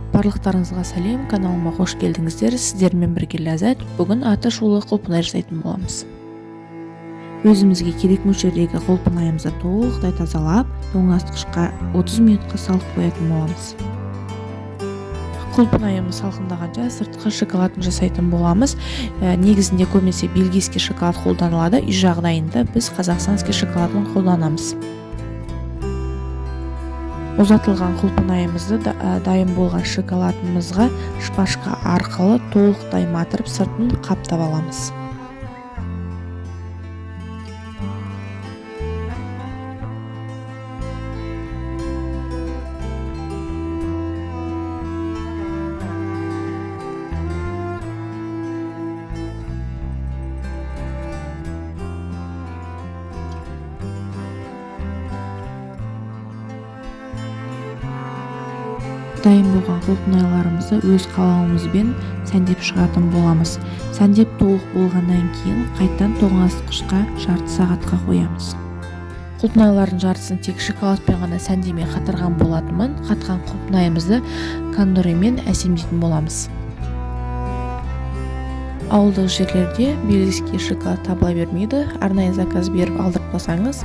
Барлықтарыңызға сәлем, каналыма қош келдіңіздер. Сіздермен бірге Ләззат. Бүгін аты шулы құлпынай жасайтын боламыз. Өзімізге керек мөлшердегі құлпынайымызды толықтай тазалап, тоңазытқышқа 30 минутқа салып қоятын боламыз. Құлпынайымыз салқындағанша сыртқы шоколадын жасайтын боламыз. Негізінде көбінесе бельгийский шоколад қолданылады. Үй жағдайында біз қазақстанский шоколадын қолданамыз. Ұзатылған құлпынайымызды дайын болған шоколадымызға шпажка арқылы толықтай матырып, сыртын қаптап аламыз. Дайын болған құлпынайларымызды өз қалауымызбен сәндеп шығатын боламыз. Сәндеп толық болғаннан кейін қайтадан тоңазытқышқа жарты сағатқа қоямыз. Құлпынайлардың жартысын тек шоколадпен ғана сәндемей қатырған болатынмын. Қатқан құлпынайымызды кондорымен әсемдейтін боламыз. Ауылдық жерлерде бельгийский шоколад табыла бермейді. Арнайы заказ беріп алдыртпасаңыз,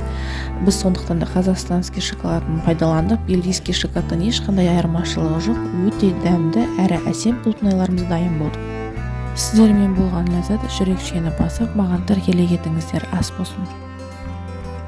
біз сондықтан да қазақстанский шоколадын пайдаландық. Бельгийский шоколадтан ешқандай айырмашылығы жоқ. Өте дәмді әрі әсем құлпынайларымыз дайын болды. Сіздермен болған Ләззат. Жүрек шені басып, маған тіркеле кетіңіздер. Ас болсын.